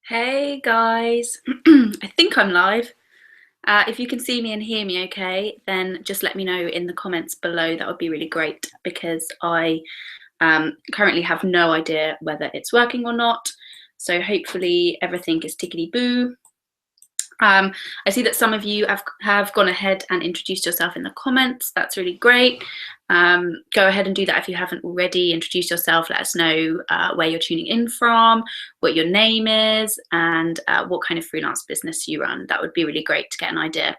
Hey guys, I think I'm live. If you can see me and hear me okay, then just let me know in the comments below. That would be really great because I currently have no idea whether it's working or not. So hopefully everything is tickety-boo. I see that some of you have gone ahead and introduced yourself in the comments. That's really great. Go ahead and do that if you haven't already. Introduce yourself, let us know where you're tuning in from, what your name is, and what kind of freelance business you run. That would be really great to get an idea.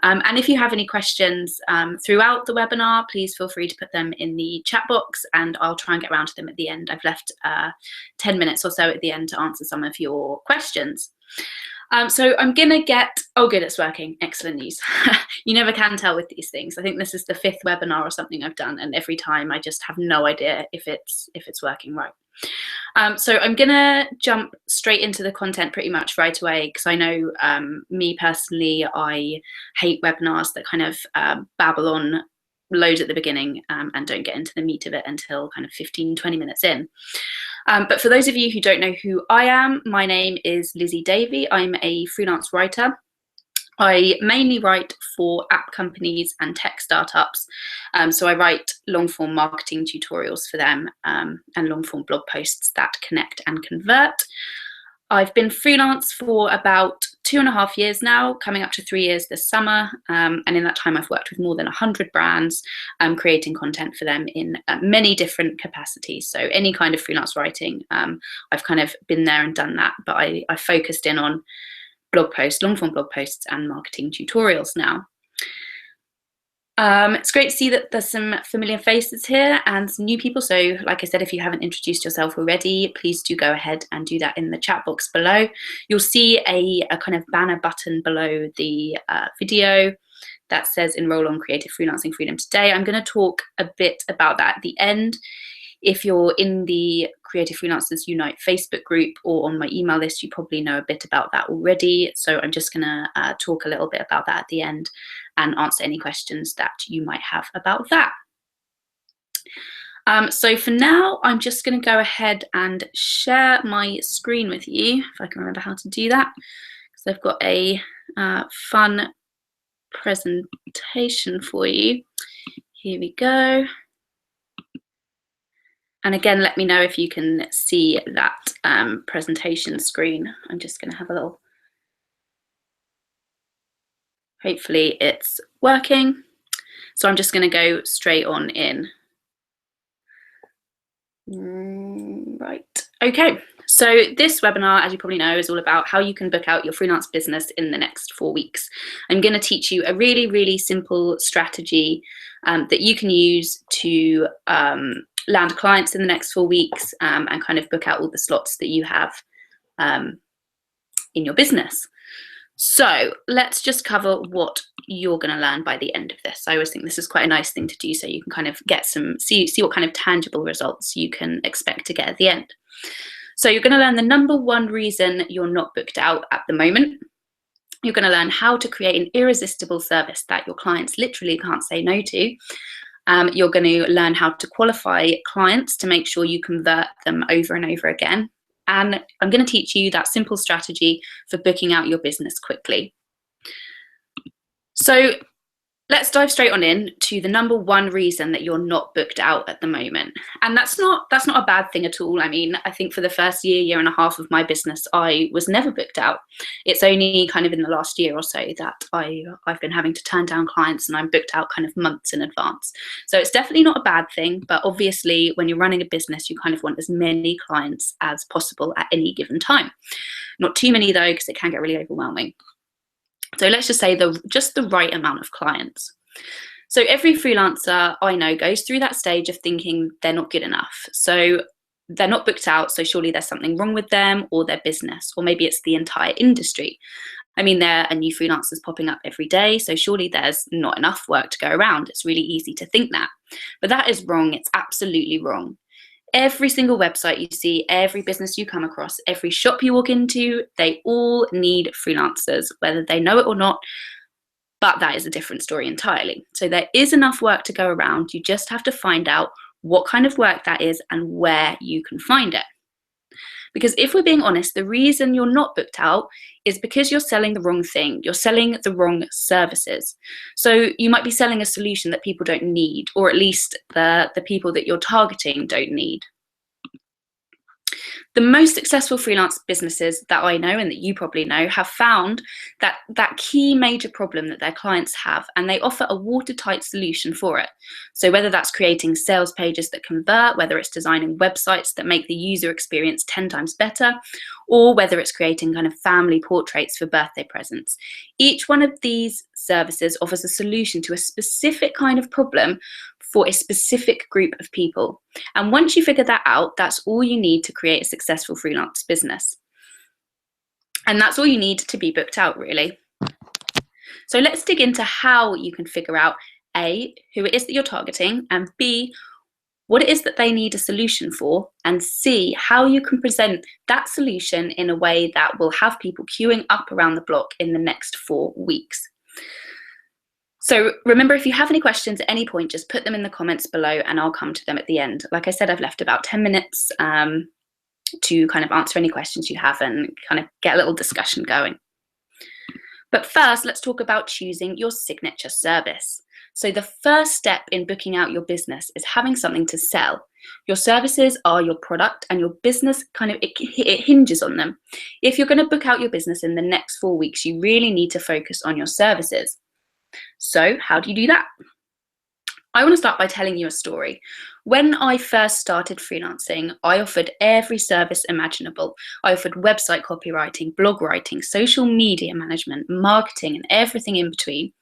And if you have any questions throughout the webinar, please feel free to put them in the chat box and I'll try and get around to them at the end. I've left 10 minutes or so at the end to answer some of your questions. So I'm gonna oh good, it's working, excellent news. You never can tell with these things. I think this is the 5th webinar or something I've done, and every time I just have no idea if it's working right. So I'm gonna jump straight into the content pretty much right away, because I know me personally, I hate webinars that kind of babble on loads at the beginning and don't get into the meat of it until kind of 15-20 minutes in. But for those of you who don't know who I am, my name is Lizzie Davey. I'm a freelance writer. I mainly write for app companies and tech startups. So I write long-form marketing tutorials for them and long-form blog posts that connect and convert. I've been freelance for about 2.5 years now, coming up to 3 years this summer. And in that time, I've worked with more than 100 brands, creating content for them in many different capacities. So any kind of freelance writing, I've kind of been there and done that. But I focused in on blog posts, long-form blog posts and marketing tutorials now. It's great to see that there's some familiar faces here and some new people. So like I said, if you haven't introduced yourself already, please do go ahead and do that in the chat box below. You'll see a kind of banner button below the video that says enroll on Creative Freelancing Freedom Today. I'm going to talk a bit about that at the end. If you're in the Creative Freelancers Unite Facebook group or on my email list, you probably know a bit about that already. So I'm just going to talk a little bit about that at the end and answer any questions that you might have about that. So for now, I'm just going to go ahead and share my screen with you, if I can remember how to do that, because I've got a fun presentation for you. Here we go. And again, let me know if you can see that presentation screen. I'm just going to have a little, hopefully it's working. So I'm just going to go straight on in. Right, okay. So this webinar, as you probably know, is all about how you can book out your freelance business in the next 4 weeks. I'm going to teach you a really, really simple strategy that you can use to land clients in the next 4 weeks and kind of book out all the slots that you have in your business. So let's just cover what you're going to learn by the end of this. I always think this is quite a nice thing to do, so you can kind of get see what kind of tangible results you can expect to get at the end. So you're going to learn the #1 reason you're not booked out at the moment. You're going to learn how to create an irresistible service that your clients literally can't say no to. You're going to learn how to qualify clients to make sure you convert them over and over again. And I'm going to teach you that simple strategy for booking out your business quickly. So let's dive straight on in to the #1 reason that you're not booked out at the moment. And that's not a bad thing at all. I mean, I think for the first year and a half of my business, I was never booked out. It's only kind of in the last year or so that I've been having to turn down clients and I'm booked out kind of months in advance. So it's definitely not a bad thing, but obviously when you're running a business, you kind of want as many clients as possible at any given time. Not too many though, because it can get really overwhelming. So let's just say just the right amount of clients. So every freelancer I know goes through that stage of thinking they're not good enough. So they're not booked out, so surely there's something wrong with them or their business, or maybe it's the entire industry. I mean, there are new freelancers popping up every day, so surely there's not enough work to go around. It's really easy to think that. But that is wrong. It's absolutely wrong. Every single website you see, every business you come across, every shop you walk into, they all need freelancers, whether they know it or not. But that is a different story entirely. So there is enough work to go around. You just have to find out what kind of work that is and where you can find it. Because if we're being honest, the reason you're not booked out is because you're selling the wrong thing. You're selling the wrong services. So you might be selling a solution that people don't need, or at least the people that you're targeting don't need. The most successful freelance businesses that I know and that you probably know have found that key major problem that their clients have, and they offer a watertight solution for it. So whether that's creating sales pages that convert, whether it's designing websites that make the user experience 10 times better, or whether it's creating kind of family portraits for birthday presents. Each one of these services offers a solution to a specific kind of problem for a specific group of people. And once you figure that out, that's all you need to create a successful freelance business. And that's all you need to be booked out, really. So let's dig into how you can figure out A, who it is that you're targeting, and B, what it is that they need a solution for, and C, how you can present that solution in a way that will have people queuing up around the block in the next 4 weeks. So remember, if you have any questions at any point, just put them in the comments below and I'll come to them at the end. Like I said, I've left about 10 minutes to kind of answer any questions you have and kind of get a little discussion going. But first, let's talk about choosing your signature service. So the first step in booking out your business is having something to sell. Your services are your product, and your business it hinges on them. If you're going to book out your business in the next 4 weeks, you really need to focus on your services. So how do you do that? I want to start by telling you a story. When I first started freelancing, I offered every service imaginable. I offered website copywriting, blog writing, social media management, marketing, and everything in between.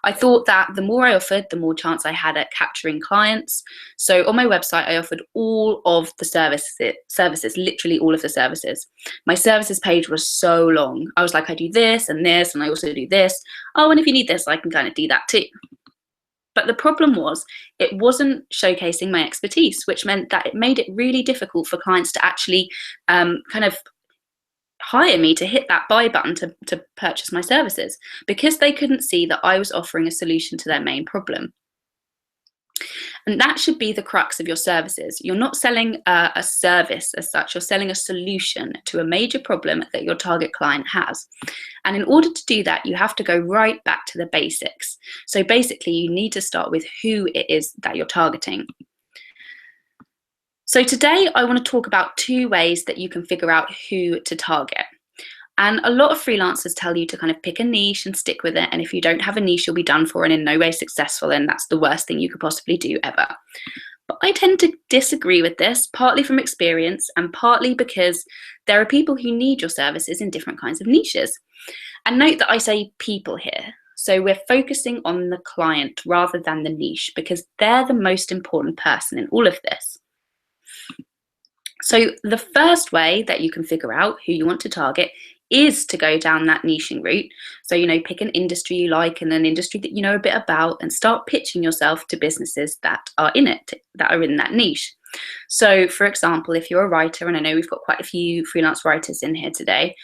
I thought that the more I offered, the more chance I had at capturing clients. So on my website, I offered all of the services, literally all of the services. My services page was so long. I was like, I do this, and I also do this. Oh, and if you need this, I can kind of do that too. But the problem was it wasn't showcasing my expertise, which meant that it made it really difficult for clients to actually kind of hire me, to hit that buy button to purchase my services, because they couldn't see that I was offering a solution to their main problem. And that should be the crux of your services. You're not selling a service as such, you're selling a solution to a major problem that your target client has. And in order to do that, you have to go right back to the basics. So basically, you need to start with who it is that you're targeting. So today I want to talk about 2 ways that you can figure out who to target. And a lot of freelancers tell you to kind of pick a niche and stick with it. And if you don't have a niche, you'll be done for and in no way successful. And that's the worst thing you could possibly do ever. But I tend to disagree with this, partly from experience and partly because there are people who need your services in different kinds of niches. And note that I say people here. So we're focusing on the client rather than the niche, because they're the most important person in all of this. So the first way that you can figure out who you want to target is to go down that niching route. So, pick an industry you like and an industry that you know a bit about, and start pitching yourself to businesses that are in that niche. So, for example, if you're a writer, and I know we've got quite a few freelance writers in here today,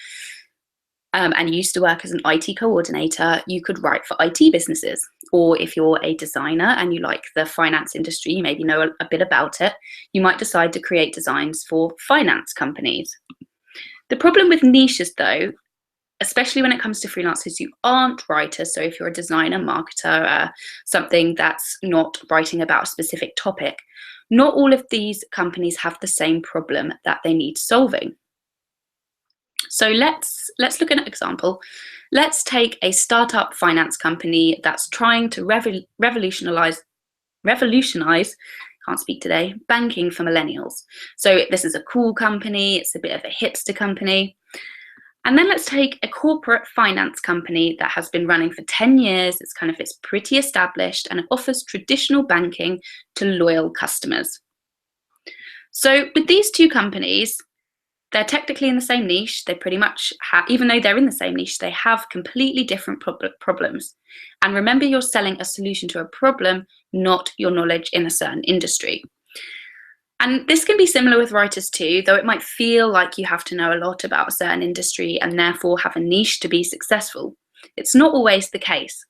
and you used to work as an IT coordinator, you could write for IT businesses. Or if you're a designer and you like the finance industry, you maybe know a bit about it, you might decide to create designs for finance companies. The problem with niches, though, especially when it comes to freelancers who aren't writers, so if you're a designer, marketer, something that's not writing about a specific topic, not all of these companies have the same problem that they need solving. So let's look at an example. Let's take a startup finance company that's trying to revolutionize, can't speak today, banking for millennials. So this is a cool company, it's a bit of a hipster company. And then let's take a corporate finance company that has been running for 10 years, it's pretty established, and it offers traditional banking to loyal customers. So with these 2 companies, they're technically in the same niche. They pretty much have, even though they're in the same niche, they have completely different problems. And remember, you're selling a solution to a problem, not your knowledge in a certain industry. And this can be similar with writers too, though it might feel like you have to know a lot about a certain industry and therefore have a niche to be successful. It's not always the case.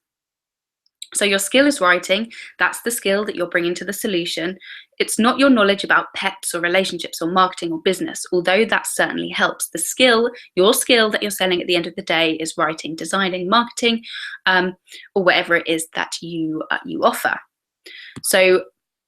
So your skill is writing. That's the skill that you're bringing to the solution. It's not your knowledge about pets or relationships or marketing or business, although that certainly helps. The skill, your skill that you're selling at the end of the day is writing, designing, marketing, or whatever it is that you offer. So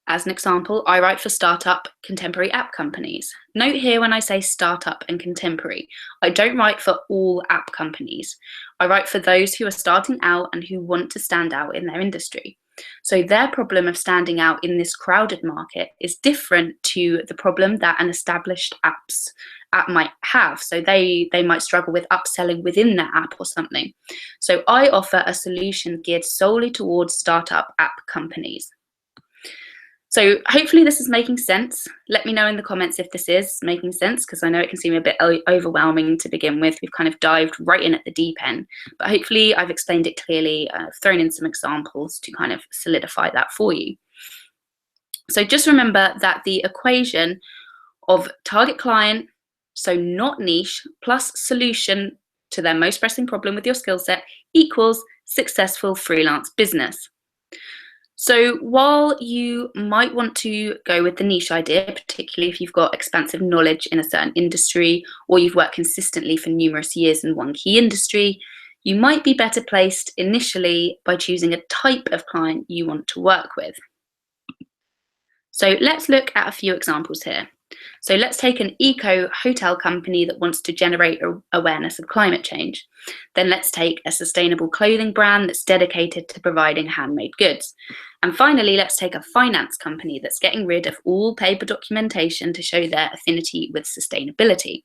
as an example, I write for startup contemporary app companies. Note here when I say startup and contemporary, I don't write for all app companies. I write for those who are starting out and who want to stand out in their industry. So their problem of standing out in this crowded market is different to the problem that an established app might have. So they might struggle with upselling within that app or something. So I offer a solution geared solely towards startup app companies. So hopefully this is making sense. Let me know in the comments if this is making sense, because I know it can seem a bit overwhelming to begin with. We've kind of dived right in at the deep end, but hopefully I've explained it clearly. I've thrown in some examples to kind of solidify that for you. So just remember that the equation of target client, so not niche, plus solution to their most pressing problem with your skill set equals successful freelance business. So while you might want to go with the niche idea, particularly if you've got expansive knowledge in a certain industry or you've worked consistently for numerous years in one key industry, you might be better placed initially by choosing a type of client you want to work with. So let's look at a few examples here. So let's take an eco hotel company that wants to generate awareness of climate change. Then let's take a sustainable clothing brand that's dedicated to providing handmade goods. And finally, let's take a finance company that's getting rid of all paper documentation to show their affinity with sustainability.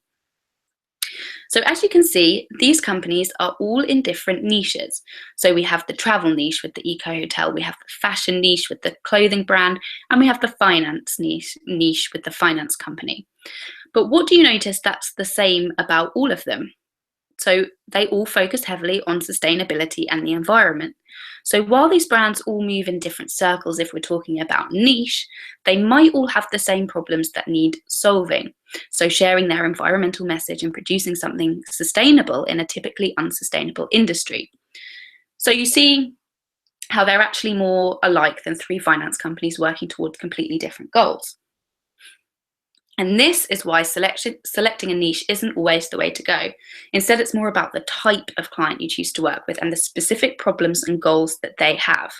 So as you can see, these companies are all in different niches. So we have the travel niche with the eco hotel, we have the fashion niche with the clothing brand, and we have the finance niche with the finance company. But what do you notice that's the same about all of them? So they all focus heavily on sustainability and the environment. So while these brands all move in different circles, if we're talking about niche, they might all have the same problems that need solving. So sharing their environmental message and producing something sustainable in a typically unsustainable industry. So you see how they're actually more alike than three finance companies working towards completely different goals. And this is why selecting a niche isn't always the way to go. Instead, it's more about the type of client you choose to work with and the specific problems and goals that they have.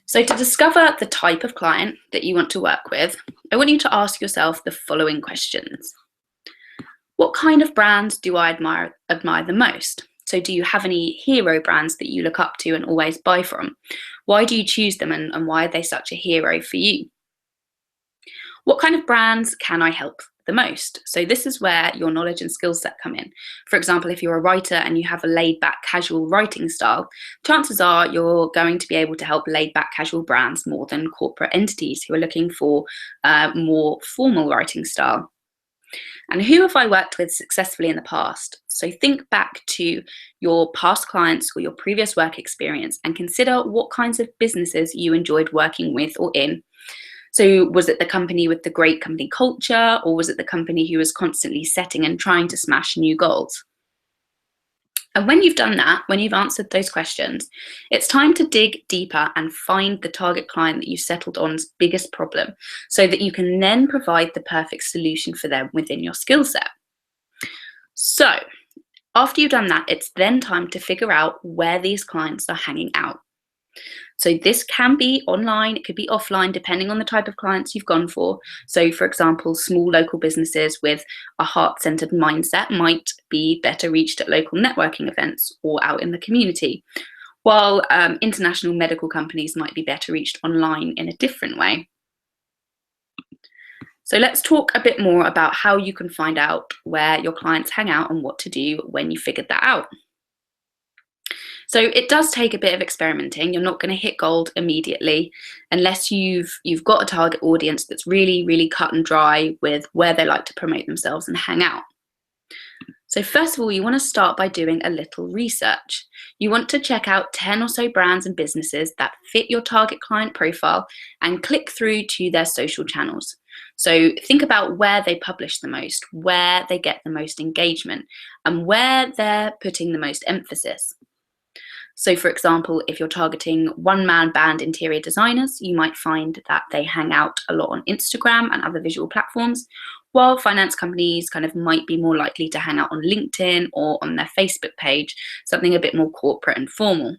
So to discover the type of client that you want to work with, I want you to ask yourself the following questions. What kind of brands do I admire the most? So do you have any hero brands that you look up to and always buy from? Why do you choose them and why are they such a hero for you? What kind of brands can I help the most? So this is where your knowledge and skill set come in. For example, if you're a writer and you have a laid back casual writing style, chances are you're going to be able to help laid back casual brands more than corporate entities who are looking for more formal writing style. And who have I worked with successfully in the past? So think back to your past clients or your previous work experience and consider what kinds of businesses you enjoyed working with or in. So was it the company with the great company culture, or was it the company who was constantly setting and trying to smash new goals? And when you've done that, when you've answered those questions, it's time to dig deeper and find the target client that you settled on's biggest problem so that you can then provide the perfect solution for them within your skill set. So after you've done that, it's then time to figure out where these clients are hanging out. So this can be online, it could be offline, depending on the type of clients you've gone for. So for example, small local businesses with a heart-centered mindset might be better reached at local networking events or out in the community, while international medical companies might be better reached online in a different way. So let's talk a bit more about how you can find out where your clients hang out and what to do when you figured that out. So it does take a bit of experimenting. You're not going to hit gold immediately unless you've got a target audience that's really, really cut and dry with where they like to promote themselves and hang out. So first of all, you want to start by doing a little research. You want to check out 10 or so brands and businesses that fit your target client profile and click through to their social channels. So think about where they publish the most, where they get the most engagement, and where they're putting the most emphasis. So for example, if you're targeting one-man band interior designers, you might find that they hang out a lot on Instagram and other visual platforms, while finance companies kind of might be more likely to hang out on LinkedIn or on their Facebook page, something a bit more corporate and formal.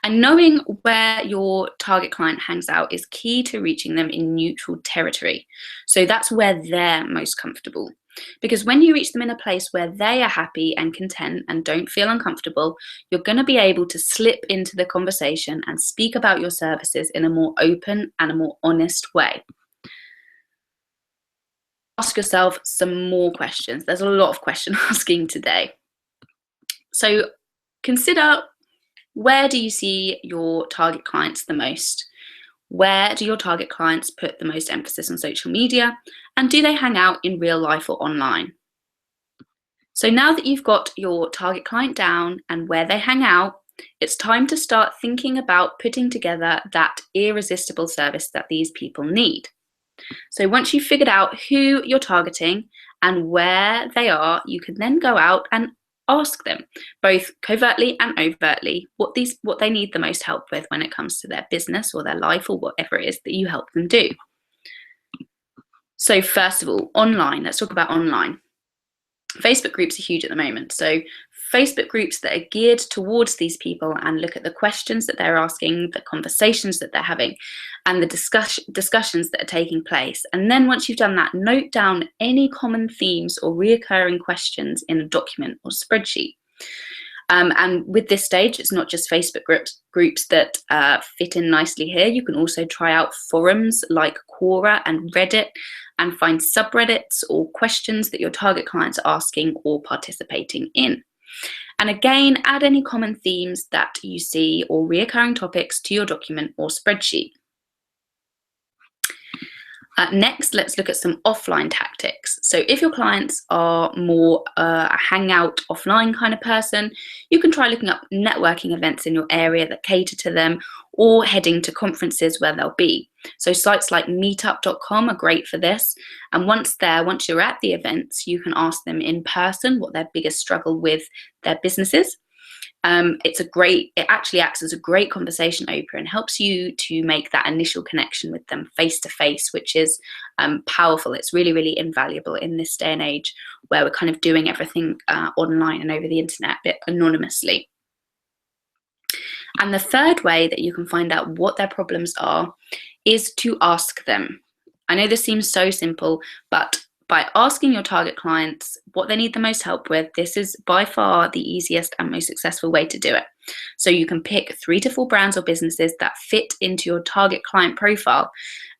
And knowing where your target client hangs out is key to reaching them in neutral territory. So that's where they're most comfortable. Because when you reach them in a place where they are happy and content and don't feel uncomfortable, you're going to be able to slip into the conversation and speak about your services in a more open and a more honest way. Ask yourself some more questions. There's a lot of question asking today. So consider, where do you see your target clients the most? Where do your target clients put the most emphasis on social media? And do they hang out in real life or online? So now that you've got your target client down and where they hang out, it's time to start thinking about putting together that irresistible service that these people need. So once you've figured out who you're targeting and where they are, you can then go out and ask them, both covertly and overtly, what they need the most help with when it comes to their business or their life or whatever it is that you help them do. So first of all, online. Let's talk about online. Facebook groups are huge at the moment. So Facebook groups that are geared towards these people and look at the questions that they're asking, the conversations that they're having, and the discussions that are taking place. And then once you've done that, note down any common themes or reoccurring questions in a document or spreadsheet. And with this stage, it's not just Facebook groups that fit in nicely here. You can also try out forums like Quora and Reddit and find subreddits or questions that your target clients are asking or participating in. And again, add any common themes that you see or reoccurring topics to your document or spreadsheet. Next, let's look at some offline tactics. So if your clients are more a hangout offline kind of person, you can try looking up networking events in your area that cater to them, or heading to conferences where they'll be. So sites like meetup.com are great for this. And once you're at the events, you can ask them in person what their biggest struggle with their business is. It actually acts as a great conversation opener and helps you to make that initial connection with them face to face, which is powerful. It's really, really invaluable in this day and age where we're kind of doing everything online and over the internet a bit anonymously. And the third way that you can find out what their problems are is to ask them. I know this seems so simple, but by asking your target clients what they need the most help with, this is by far the easiest and most successful way to do it. So you can pick 3 to 4 brands or businesses that fit into your target client profile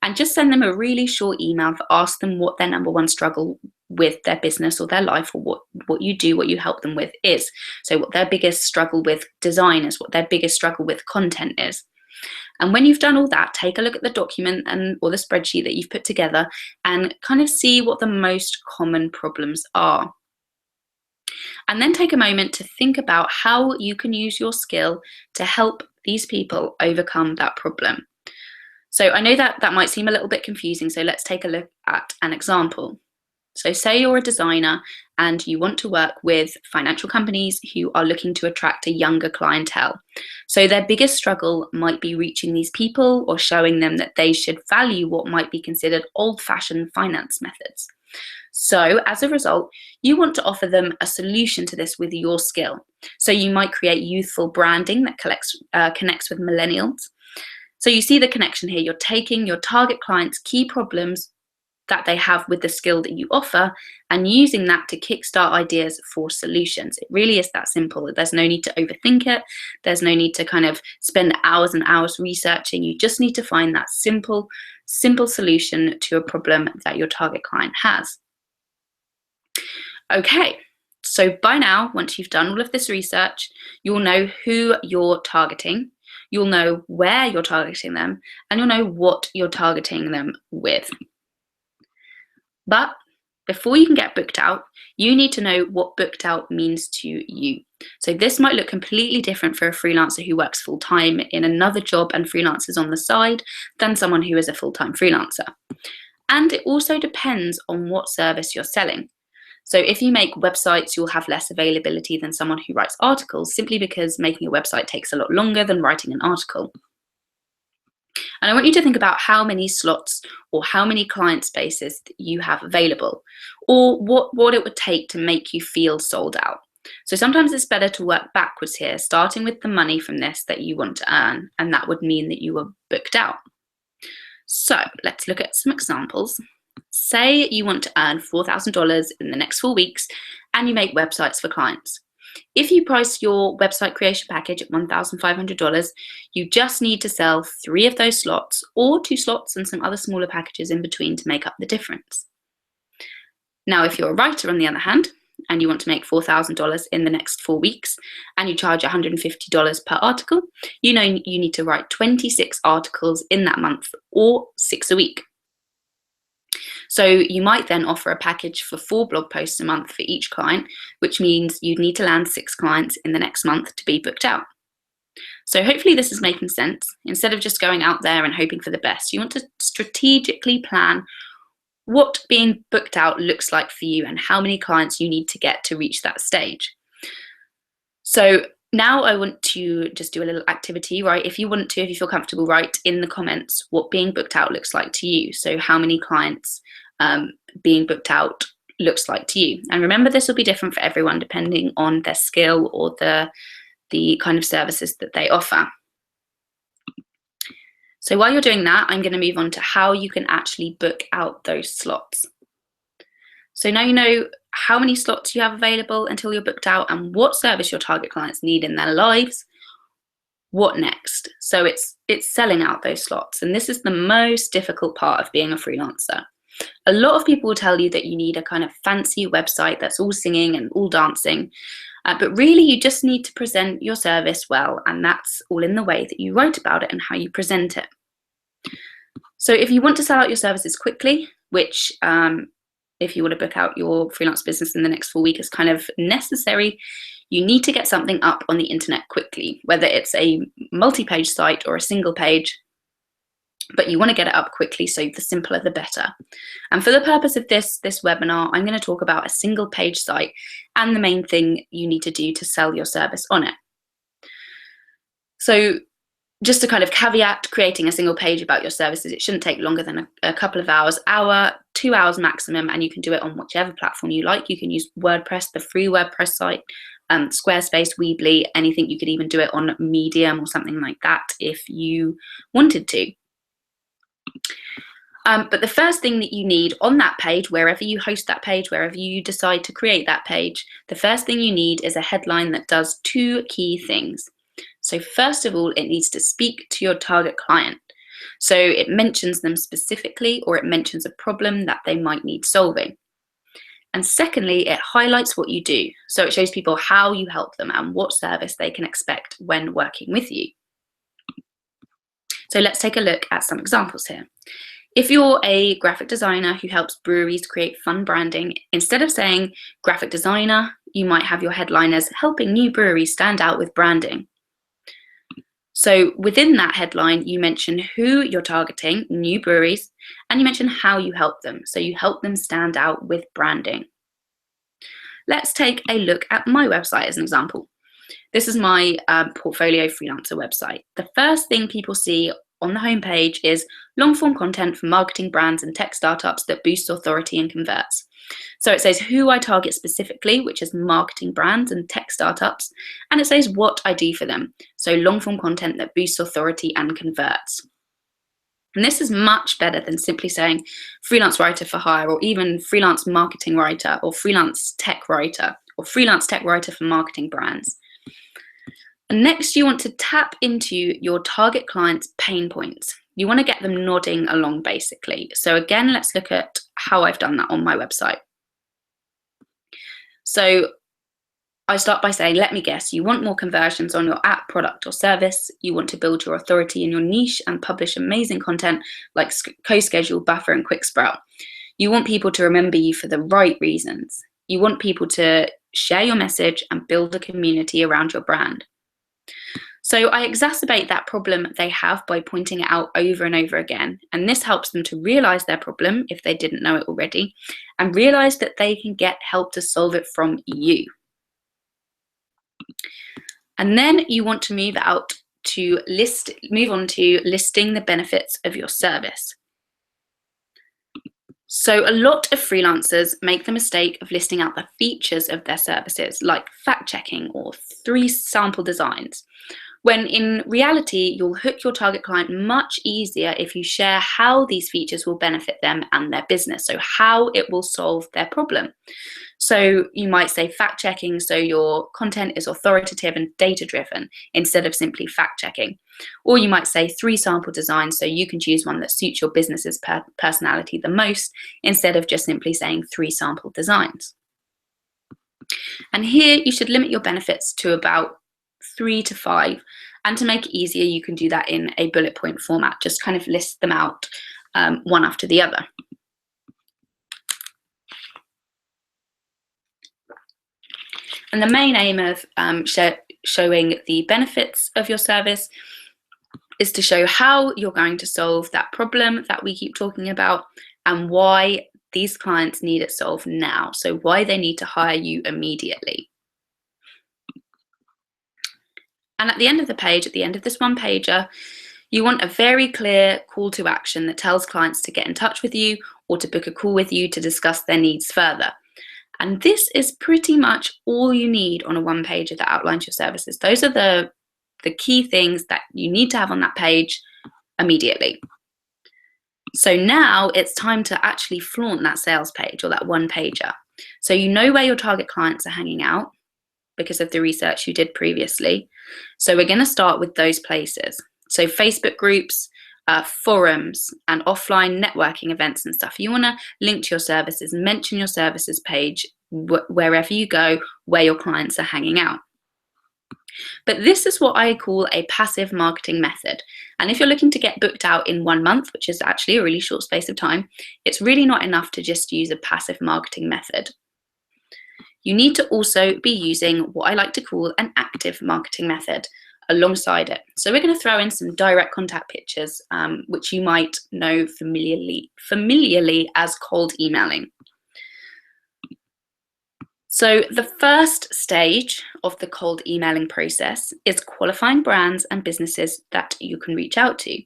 and just send them a really short email to ask them what their number one struggle with their business or their life, or what you do, what you help them with is. So what their biggest struggle with design is, what their biggest struggle with content is. And when you've done all that, take a look at the document or the spreadsheet that you've put together and kind of see what the most common problems are. And then take a moment to think about how you can use your skill to help these people overcome that problem. So I know that might seem a little bit confusing, so let's take a look at an example. So say you're a designer and you want to work with financial companies who are looking to attract a younger clientele. So their biggest struggle might be reaching these people or showing them that they should value what might be considered old-fashioned finance methods. So as a result, you want to offer them a solution to this with your skill. So you might create youthful branding that connects with millennials. So you see the connection here. You're taking your target client's key problems that they have with the skill that you offer and using that to kickstart ideas for solutions. It really is that simple. There's no need to overthink it. There's no need to kind of spend hours and hours researching. You just need to find that simple solution to a problem that your target client has. Okay, so by now, once you've done all of this research, you'll know who you're targeting, you'll know where you're targeting them, and you'll know what you're targeting them with. But before you can get booked out, you need to know what booked out means to you. So this might look completely different for a freelancer who works full-time in another job and freelances on the side than someone who is a full-time freelancer. And it also depends on what service you're selling. So if you make websites, you'll have less availability than someone who writes articles, simply because making a website takes a lot longer than writing an article. And I want you to think about how many slots or how many client spaces that you have available, or what it would take to make you feel sold out. So sometimes it's better to work backwards here, starting with the money from this that you want to earn, and that would mean that you were booked out. So let's look at some examples. Say you want to earn $4,000 in the next 4 weeks and you make websites for clients. If you price your website creation package at $1,500, you just need to sell 3 of those slots, or 2 slots and some other smaller packages in between to make up the difference. Now, if you're a writer, on the other hand, and you want to make $4,000 in the next 4 weeks, and you charge $150 per article, you know you need to write 26 articles in that month, or 6 a week. So you might then offer a package for 4 blog posts a month for each client, which means you'd need to land 6 clients in the next month to be booked out. So hopefully this is making sense. Instead of just going out there and hoping for the best, you want to strategically plan what being booked out looks like for you and how many clients you need to get to reach that stage. So now I want to just do a little activity, right? If you want to, if you feel comfortable, write in the comments what being booked out looks like to you. So how many clients being booked out looks like to you. And remember, this will be different for everyone depending on their skill or the kind of services that they offer. So while you're doing that, I'm going to move on to how you can actually book out those slots. So now you know how many slots you have available until you're booked out and what service your target clients need in their lives. What next? So it's selling out those slots. And this is the most difficult part of being a freelancer. A lot of people will tell you that you need a kind of fancy website that's all singing and all dancing. But really, you just need to present your service well. And that's all in the way that you write about it and how you present it. So if you want to sell out your services quickly, which if you want to book out your freelance business in the next 4 weeks is kind of necessary, you need to get something up on the internet quickly, whether it's a multi-page site or a single page, but you want to get it up quickly, so the simpler the better. And for the purpose of this webinar, I'm going to talk about a single page site and the main thing you need to do to sell your service on it. So just to kind of caveat, creating a single page about your services, it shouldn't take longer than a couple of hours, 2 hours maximum, and you can do it on whichever platform you like. You can use WordPress, the free WordPress site, Squarespace, Weebly, anything. You could even do it on Medium or something like that if you wanted to. But the first thing that you need on that page, wherever you host that page, wherever you decide to create that page, the first thing you need is a headline that does 2 key things. So first of all, it needs to speak to your target client. So it mentions them specifically, or it mentions a problem that they might need solving. And secondly, it highlights what you do. So it shows people how you help them and what service they can expect when working with you. So let's take a look at some examples here. If you're a graphic designer who helps breweries create fun branding, instead of saying graphic designer, you might have your headline as helping new breweries stand out with branding. So within that headline, you mention who you're targeting, new breweries, and you mention how you help them. So you help them stand out with branding. Let's take a look at my website as an example. This is my portfolio freelancer website. The first thing people see on the homepage is long-form content for marketing brands and tech startups that boosts authority and converts. So it says who I target specifically, which is marketing brands and tech startups, and it says what I do for them. So long-form content that boosts authority and converts. And this is much better than simply saying freelance writer for hire, or even freelance marketing writer, or freelance tech writer for marketing brands. And next, you want to tap into your target client's pain points. You want to get them nodding along, basically. So again, let's look at how I've done that on my website. So I start by saying, let me guess, you want more conversions on your app, product, or service. You want to build your authority in your niche and publish amazing content like CoSchedule, Buffer, and QuickSprout. You want people to remember you for the right reasons. You want people to share your message and build a community around your brand. So I exacerbate that problem they have by pointing it out over and over again. And this helps them to realize their problem if they didn't know it already, and realize that they can get help to solve it from you. And then you want to move on to listing the benefits of your service. So a lot of freelancers make the mistake of listing out the features of their services, like fact checking or 3 sample designs, when in reality, you'll hook your target client much easier if you share how these features will benefit them and their business, so how it will solve their problem. So you might say fact checking, so your content is authoritative and data driven instead of simply fact checking. Or you might say 3 sample designs, so you can choose one that suits your business's personality the most instead of just simply saying 3 sample designs. And here you should limit your benefits to about 3 to 5. And to make it easier, you can do that in a bullet point format, just kind of list them out one after the other. And the main aim of showing the benefits of your service is to show how you're going to solve that problem that we keep talking about and why these clients need it solved now. So why they need to hire you immediately. And at the end of the page, at the end of this one pager, you want a very clear call to action that tells clients to get in touch with you or to book a call with you to discuss their needs further. And this is pretty much all you need on a one pager that outlines your services. Those are the key things that you need to have on that page immediately. So now it's time to actually flaunt that sales page or that one pager. So you know where your target clients are hanging out because of the research you did previously. So we're going to start with those places. So Facebook groups, forums, and offline networking events and stuff. You want to link to your services, mention your services page wherever you go, where your clients are hanging out. But this is what I call a passive marketing method. And if you're looking to get booked out in 1 month, which is actually a really short space of time, it's really not enough to just use a passive marketing method. You need to also be using what I like to call an active marketing method alongside it. So we're going to throw in some direct contact pictures, which you might know familiarly as cold emailing. So the first stage of the cold emailing process is qualifying brands and businesses that you can reach out to.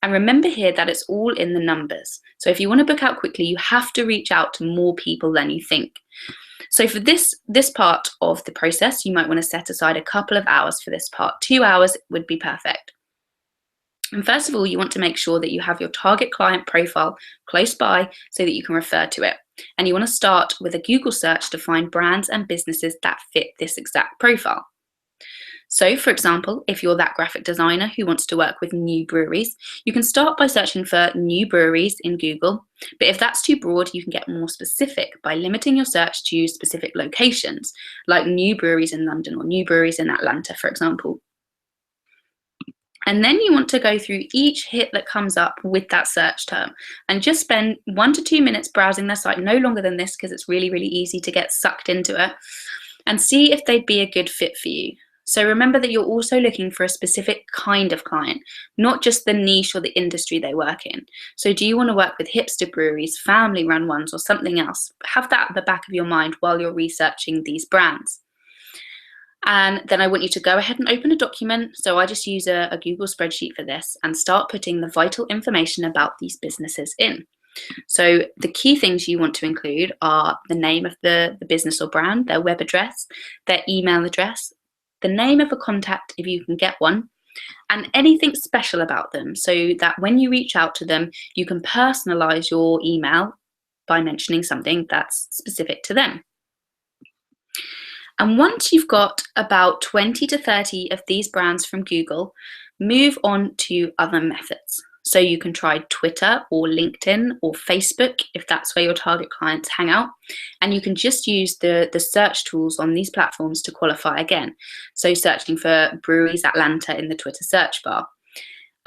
And remember here that it's all in the numbers. So if you want to book out quickly, you have to reach out to more people than you think. So for this part of the process, you might want to set aside a couple of hours for this part. 2 hours would be perfect. And first of all, you want to make sure that you have your target client profile close by so that you can refer to it. And you want to start with a Google search to find brands and businesses that fit this exact profile. So, for example, if you're that graphic designer who wants to work with new breweries, you can start by searching for new breweries in Google. But if that's too broad, you can get more specific by limiting your search to specific locations, like new breweries in London or new breweries in Atlanta, for example. And then you want to go through each hit that comes up with that search term and just spend 1 to 2 minutes browsing their site, no longer than this because it's really, really easy to get sucked into it, and see if they'd be a good fit for you. So remember that you're also looking for a specific kind of client, not just the niche or the industry they work in. So do you want to work with hipster breweries, family-run ones, or something else? Have that at the back of your mind while you're researching these brands. And then I want you to go ahead and open a document. So I just use a Google spreadsheet for this and start putting the vital information about these businesses in. So the key things you want to include are the name of the business or brand, their web address, their email address, the name of a contact if you can get one, and anything special about them so that when you reach out to them, you can personalize your email by mentioning something that's specific to them. And once you've got about 20 to 30 of these brands from Google, move on to other methods. So you can try Twitter or LinkedIn or Facebook if that's where your target clients hang out. And you can just use the search tools on these platforms to qualify again. So searching for Breweries Atlanta in the Twitter search bar.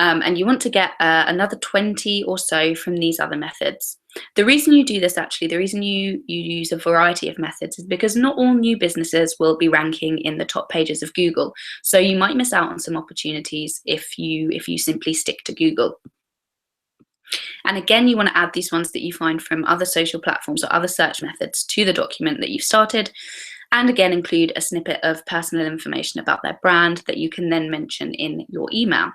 And you want to get another 20 or so from these other methods. The reason you do this, actually, the reason you use a variety of methods is because not all new businesses will be ranking in the top pages of Google. So you might miss out on some opportunities if you simply stick to Google. And again, you want to add these ones that you find from other social platforms or other search methods to the document that you've started. And again, include a snippet of personal information about their brand that you can then mention in your email.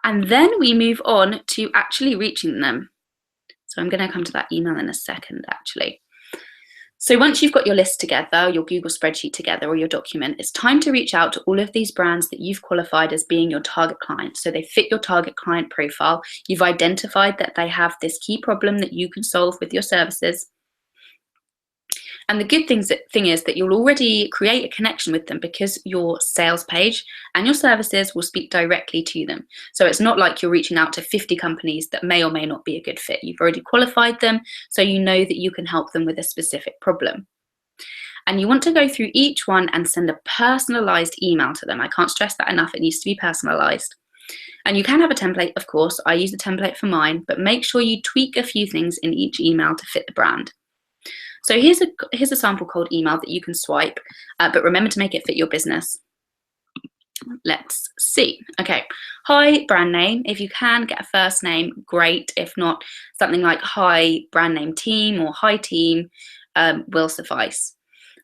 And then we move on to actually reaching them. So I'm going to come to that email in a second, actually. So once you've got your list together, your Google spreadsheet together, or your document, it's time to reach out to all of these brands that you've qualified as being your target client. So they fit your target client profile. You've identified that they have this key problem that you can solve with your services. And the good thing is that you'll already create a connection with them because your sales page and your services will speak directly to them. So it's not like you're reaching out to 50 companies that may or may not be a good fit. You've already qualified them, so you know that you can help them with a specific problem. And you want to go through each one and send a personalized email to them. I can't stress that enough. It needs to be personalized. And you can have a template, of course. I use a template for mine, but make sure you tweak a few things in each email to fit the brand. So here's a sample cold email that you can swipe, but remember to make it fit your business. Let's see. Okay, hi brand name. If you can get a first name, great. If not, something like hi brand name team or hi team will suffice.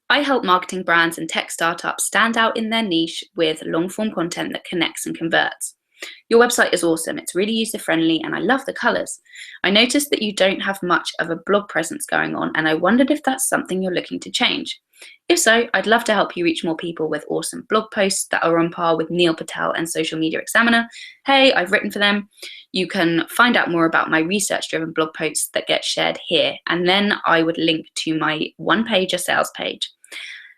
I help marketing brands and tech startups stand out in their niche with long form content that connects and converts. Your website is awesome. It's really user-friendly and I love the colors. I noticed that you don't have much of a blog presence going on and I wondered if that's something you're looking to change. If so, I'd love to help you reach more people with awesome blog posts that are on par with Neil Patel and Social Media Examiner. Hey, I've written for them. You can find out more about my research-driven blog posts that get shared here. And then I would link to my one-pager sales page.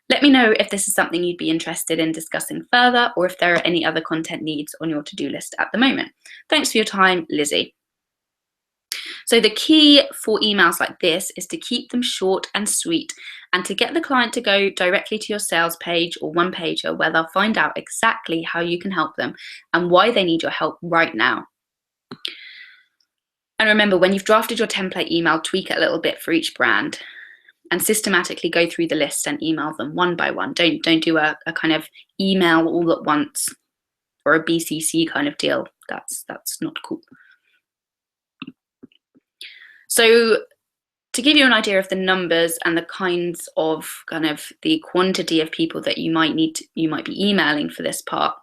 Let me know if this is something you'd be interested in discussing further or if there are any other content needs on your to-do list at the moment. Thanks for your time, Lizzie. So the key for emails like this is to keep them short and sweet and to get the client to go directly to your sales page or one pager where they'll find out exactly how you can help them and why they need your help right now. And remember, when you've drafted your template email, tweak it a little bit for each brand. And systematically go through the list and email them one by one. Don't do a kind of email all at once or a BCC kind of deal. That's not cool. So to give you an idea of the numbers and the kinds of kind of the quantity of people that you might be emailing for this part,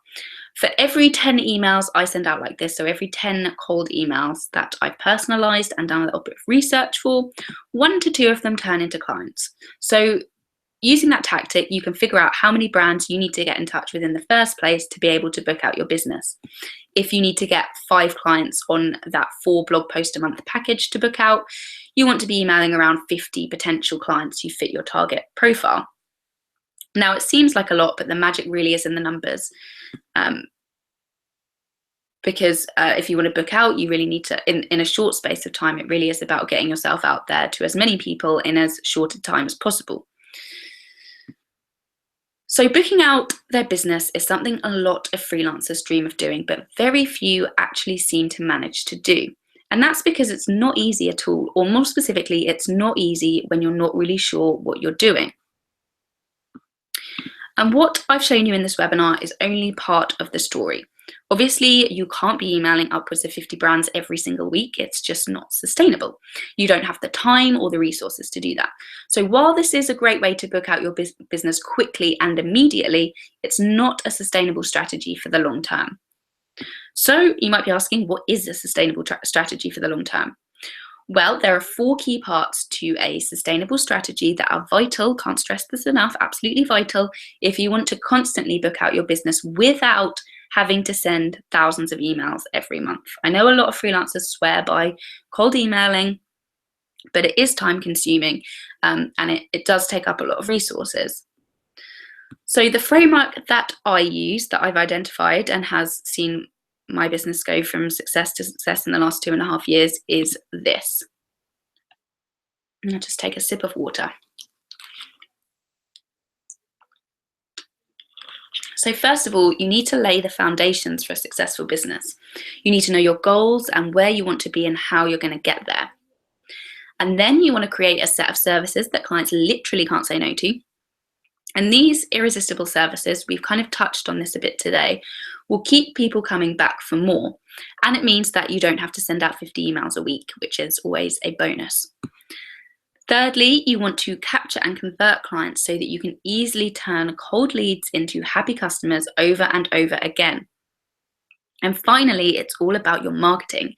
for every 10 emails I send out like this, so every 10 cold emails that I've personalized and done a little bit of research for, 1 to 2 of them turn into clients. So using that tactic, you can figure out how many brands you need to get in touch with in the first place to be able to book out your business. If you need to get 5 clients on that 4 blog post a month package to book out, you want to be emailing around 50 potential clients who fit your target profile. Now, it seems like a lot, but the magic really is in the numbers. Because if you want to book out, you really need to, in a short space of time, it really is about getting yourself out there to as many people in as short a time as possible. So booking out their business is something a lot of freelancers dream of doing, but very few actually seem to manage to do. And that's because it's not easy at all, or more specifically, it's not easy when you're not really sure what you're doing. And what I've shown you in this webinar is only part of the story. Obviously, you can't be emailing upwards of 50 brands every single week. It's just not sustainable. You don't have the time or the resources to do that. So while this is a great way to book out your business quickly and immediately, it's not a sustainable strategy for the long term. So you might be asking, what is a sustainable strategy for the long term? Well, there are 4 key parts to a sustainable strategy that are vital, can't stress this enough, absolutely vital, if you want to constantly book out your business without having to send thousands of emails every month. I know a lot of freelancers swear by cold emailing, but it is time consuming and it does take up a lot of resources. So the framework that I use, that I've identified and has seen my business go from success to success in the last 2.5 years is this. I'll just take a sip of water. So first of all, you need to lay the foundations for a successful business. You need to know your goals and where you want to be and how you're going to get there. And then you want to create a set of services that clients literally can't say no to. And these irresistible services, we've kind of touched on this a bit today, will keep people coming back for more. And it means that you don't have to send out 50 emails a week, which is always a bonus. Thirdly, you want to capture and convert clients so that you can easily turn cold leads into happy customers over and over again. And finally, it's all about your marketing.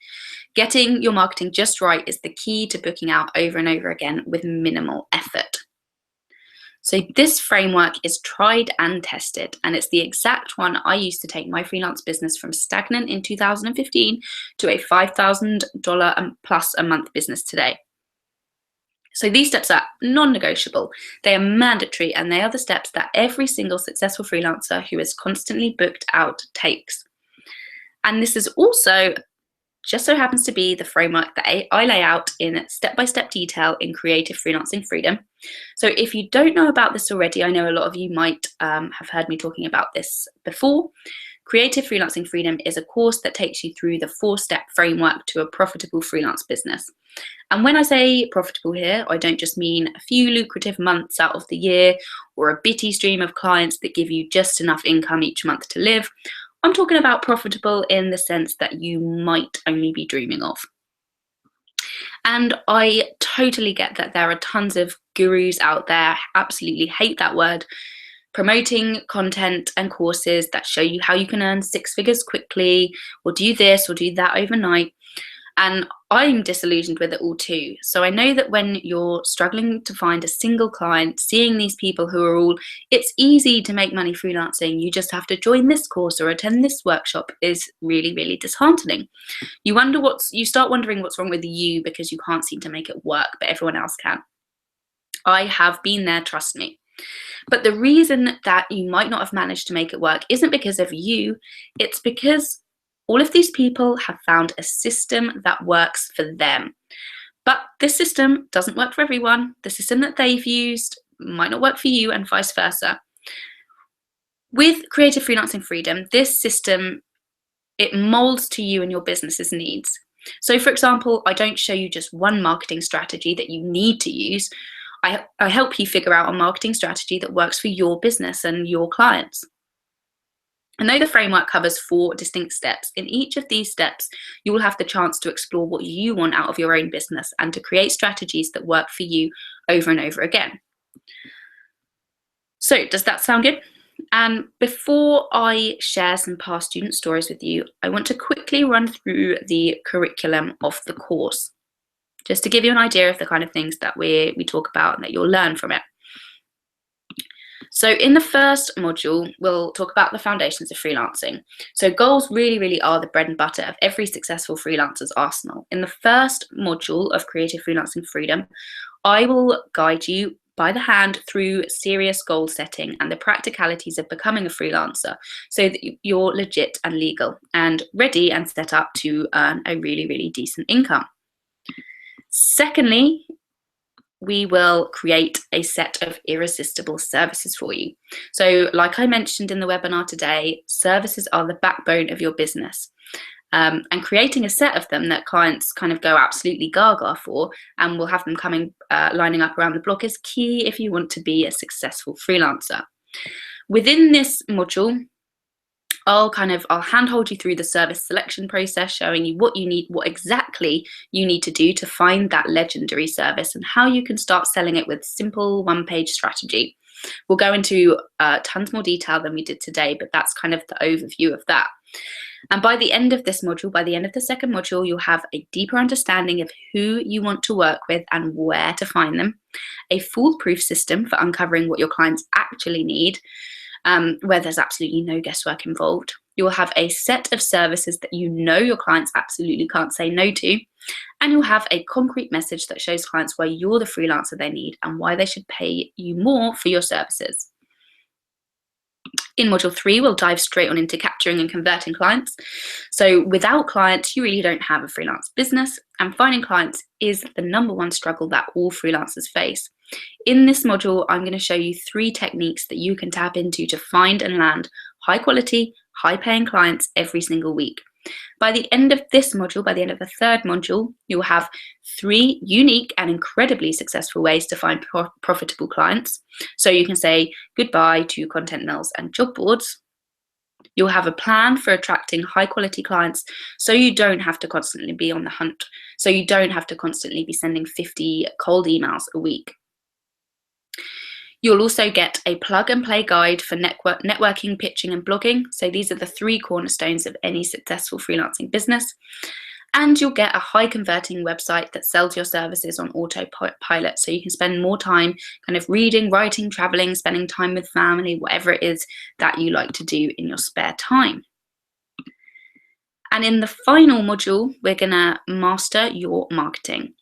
Getting your marketing just right is the key to booking out over and over again with minimal effort. So this framework is tried and tested, and it's the exact one I used to take my freelance business from stagnant in 2015 to a $5,000 plus a month business today. So these steps are non-negotiable, they are mandatory, and they are the steps that every single successful freelancer who is constantly booked out takes. And this is also just so happens to be the framework that I lay out in step-by-step detail in Creative Freelancing Freedom. So if you don't know about this already, I know a lot of you might have heard me talking about this before. Creative Freelancing Freedom is a course that takes you through the 4-step framework to a profitable freelance business. And when I say profitable here, I don't just mean a few lucrative months out of the year or a bitty stream of clients that give you just enough income each month to live. I'm talking about profitable in the sense that you might only be dreaming of. And I totally get that there are tons of gurus out there, absolutely hate that word, promoting content and courses that show you how you can earn 6 figures quickly, or do this or do that overnight. And I'm disillusioned with it all too. So I know that when you're struggling to find a single client, seeing these people who are all, it's easy to make money freelancing, you just have to join this course or attend this workshop, is really, really disheartening. You start wondering what's wrong with you because you can't seem to make it work, but everyone else can. I have been there, trust me. But the reason that you might not have managed to make it work isn't because of you, it's because all of these people have found a system that works for them. But this system doesn't work for everyone. The system that they've used might not work for you, and vice versa. With Creative Freelancing Freedom, this system, it molds to you and your business's needs. So for example, I don't show you just one marketing strategy that you need to use. I help you figure out a marketing strategy that works for your business and your clients. And though the framework covers 4 distinct steps, in each of these steps, you will have the chance to explore what you want out of your own business and to create strategies that work for you over and over again. So does that sound good? And before I share some past student stories with you, I want to quickly run through the curriculum of the course, just to give you an idea of the kind of things that we talk about and that you'll learn from it. So in the first module, we'll talk about the foundations of freelancing. So goals really, really are the bread and butter of every successful freelancer's arsenal. In the first module of Creative Freelancing Freedom, I will guide you by the hand through serious goal setting and the practicalities of becoming a freelancer so that you're legit and legal and ready and set up to earn a really, really decent income. Secondly, we will create a set of irresistible services for you. So like I mentioned in the webinar today, services are the backbone of your business. And creating a set of them that clients kind of go absolutely gaga for and will have them coming, lining up around the block is key if you want to be a successful freelancer. Within this module, I'll handhold you through the service selection process, showing you what you need, what exactly you need to do to find that legendary service and how you can start selling it with simple 1-page strategy. We'll go into tons more detail than we did today, but that's kind of the overview of that. And by the end of this module, by the end of the second module, you'll have a deeper understanding of who you want to work with and where to find them, a foolproof system for uncovering what your clients actually need, where there's absolutely no guesswork involved. You'll have a set of services that you know your clients absolutely can't say no to, and you'll have a concrete message that shows clients why you're the freelancer they need and why they should pay you more for your services. In module 3, we'll dive straight on into capturing and converting clients. So without clients, you really don't have a freelance business, and finding clients is the #1 struggle that all freelancers face. In this module, I'm going to show you 3 techniques that you can tap into to find and land high quality, high paying clients every single week. By the end of this module, by the end of the third module, you'll have 3 unique and incredibly successful ways to find profitable clients. So you can say goodbye to content mills and job boards. You'll have a plan for attracting high quality clients so you don't have to constantly be on the hunt. So you don't have to constantly be sending 50 cold emails a week. You'll also get a plug and play guide for networking, pitching, and blogging. So these are the 3 cornerstones of any successful freelancing business. And you'll get a high converting website that sells your services on autopilot. So you can spend more time kind of reading, writing, traveling, spending time with family, whatever it is that you like to do in your spare time. And in the final module, we're gonna master your marketing.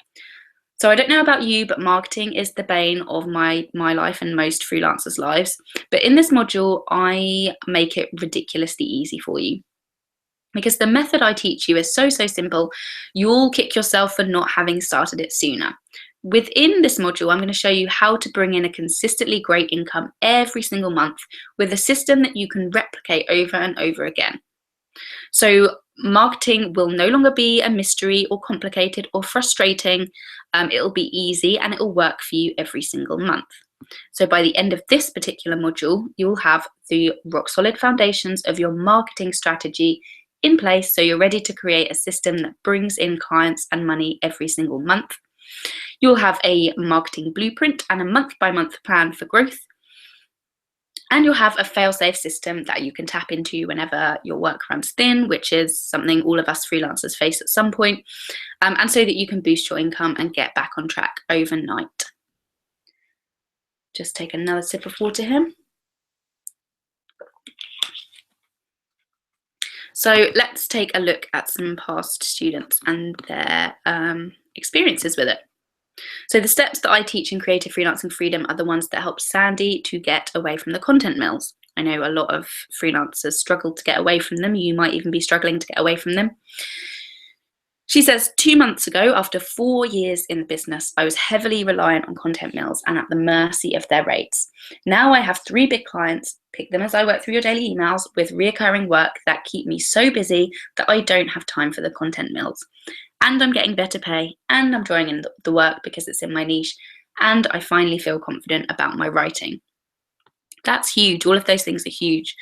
So I don't know about you, but marketing is the bane of my life and most freelancers' lives. But in this module, I make it ridiculously easy for you. Because the method I teach you is so simple, you'll kick yourself for not having started it sooner. Within this module, I'm going to show you how to bring in a consistently great income every single month with a system that you can replicate over and over again. So marketing will no longer be a mystery or complicated or frustrating. It'll be easy and it'll work for you every single month. So by the end of this particular module, you'll have the rock solid foundations of your marketing strategy in place, so you're ready to create a system that brings in clients and money every single month. You'll have a marketing blueprint and a month-by-month plan for growth. And you'll have a fail-safe system that you can tap into whenever your work runs thin, which is something all of us freelancers face at some point, and so that you can boost your income and get back on track overnight. Just take another sip of water here. So let's take a look at some past students and their experiences with it. So the steps that I teach in Creative Freelancing Freedom are the ones that help Sandy to get away from the content mills. I know a lot of freelancers struggle to get away from them. You might even be struggling to get away from them. She says, 2 months ago, after 4 years in the business, I was heavily reliant on content mills and at the mercy of their rates. Now I have 3 big clients, pick them as I work through your daily emails, with reoccurring work that keep me so busy that I don't have time for the content mills. And I'm getting better pay, and I'm enjoying in the work because it's in my niche, and I finally feel confident about my writing. That's huge. All of those things are huge.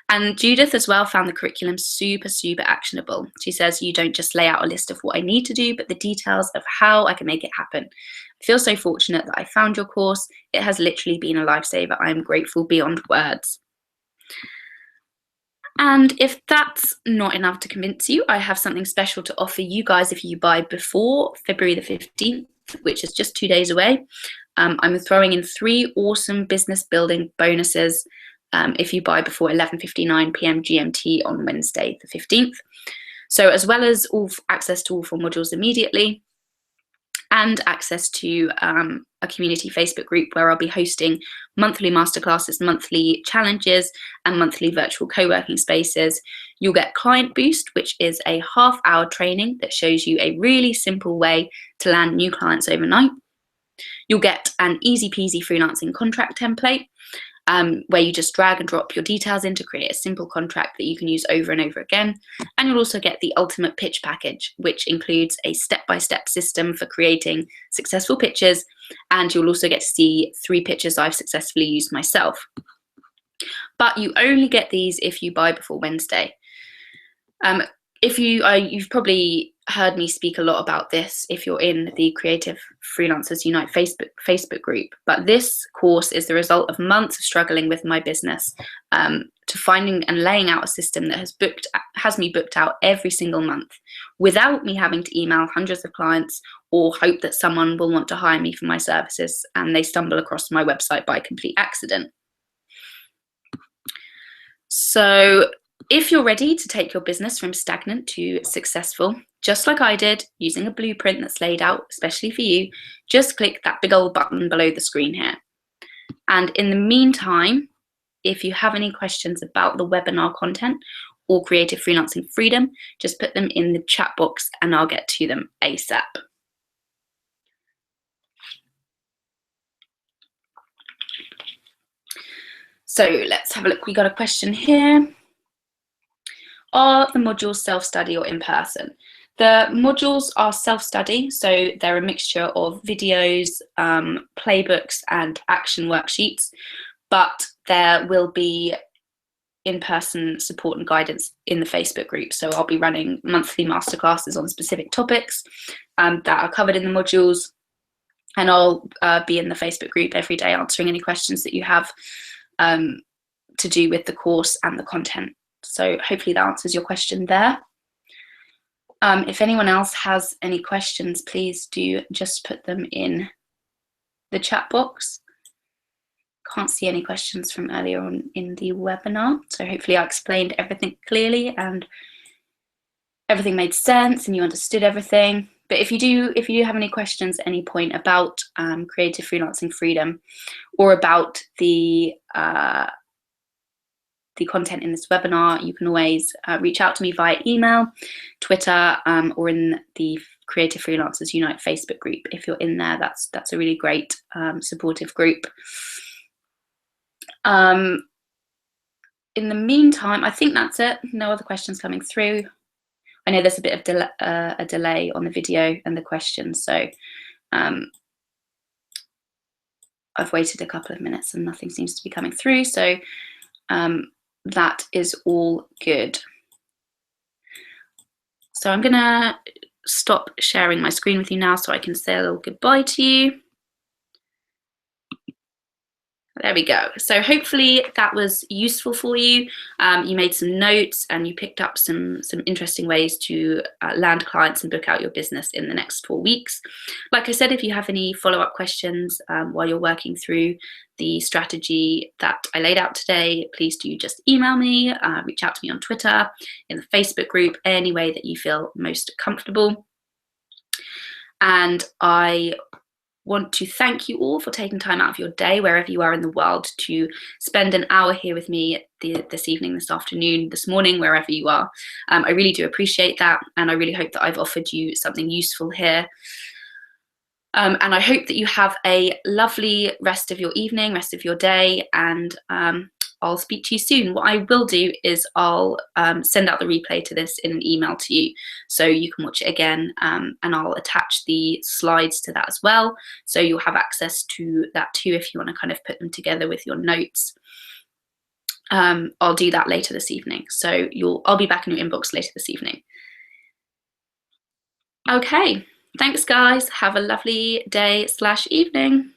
And Judith as well found the curriculum super actionable. She says, you don't just lay out a list of what I need to do, but the details of how I can make it happen. I feel so fortunate that I found your course. It has literally been a lifesaver. I am grateful beyond words. And if that's not enough to convince you, I have something special to offer you guys if you buy before February the 15th, which is just 2 days away. I'm throwing in 3 awesome business building bonuses if you buy before 11:59 p.m. GMT on Wednesday the 15th. So as well as access to all 4 modules immediately, and access to a community Facebook group where I'll be hosting monthly masterclasses, monthly challenges, and monthly virtual co-working spaces. You'll get Client Boost, which is a half-hour training that shows you a really simple way to land new clients overnight. You'll get an easy peasy freelancing contract template, where you just drag and drop your details in to create a simple contract that you can use over and over again. And you'll also get the ultimate pitch package, which includes a step-by-step system for creating successful pitches. And you'll also get to see 3 pitches I've successfully used myself. But you only get these if you buy before Wednesday. You've probably heard me speak a lot about this if you're in the Creative Freelancers Unite Facebook group, but this course is the result of months of struggling with my business to finding and laying out a system that has me booked out every single month without me having to email hundreds of clients or hope that someone will want to hire me for my services and they stumble across my website by complete accident. So if you're ready to take your business from stagnant to successful, just like I did, using a blueprint that's laid out especially for you, just click that big old button below the screen here. And in the meantime, if you have any questions about the webinar content or Creative Freelancing Freedom, just put them in the chat box and I'll get to them ASAP. So let's have a look. We got a question here. are the modules self-study or in person? The modules are self-study, so they're a mixture of videos, playbooks, and action worksheets, but there will be in-person support and guidance in the Facebook group. So I'll be running monthly masterclasses on specific topics that are covered in the modules, and I'll be in the Facebook group every day answering any questions that you have to do with the course and the content. So hopefully that answers your question there. If anyone else has any questions, please do just put them in the chat box. Can't see any questions from earlier on in the webinar, so hopefully I explained everything clearly and everything made sense and you understood everything. But if you do have any questions at any point about creative freelancing freedom, or about the content in this webinar, you can always reach out to me via email, Twitter, or in the Creative Freelancers Unite Facebook group. If you're in there, that's a really great supportive group. In the meantime, I think that's it. No other questions coming through. I know there's a bit of a delay on the video and the questions, so I've waited a couple of minutes and nothing seems to be coming through, so that is all good. So I'm gonna stop sharing my screen with you now so I can say a little goodbye to you. There we go. So hopefully that was useful for you. You made some notes and you picked up some interesting ways to land clients and book out your business in the next 4 weeks. Like I said, if you have any follow-up questions while you're working through the strategy that I laid out today, please do just email me, reach out to me on Twitter, in the Facebook group, any way that you feel most comfortable. And I want to thank you all for taking time out of your day, wherever you are in the world, to spend an hour here with me this evening, this afternoon, this morning, wherever you are. I really do appreciate that, and I really hope that I've offered you something useful here. And I hope that you have a lovely rest of your evening, rest of your day, and I'll speak to you soon. What I will do is I'll send out the replay to this in an email to you, so you can watch it again, and I'll attach the slides to that as well, so you'll have access to that too if you want to kind of put them together with your notes. I'll do that later this evening, so I'll be back in your inbox later this evening. Okay, thanks guys, have a lovely day/evening.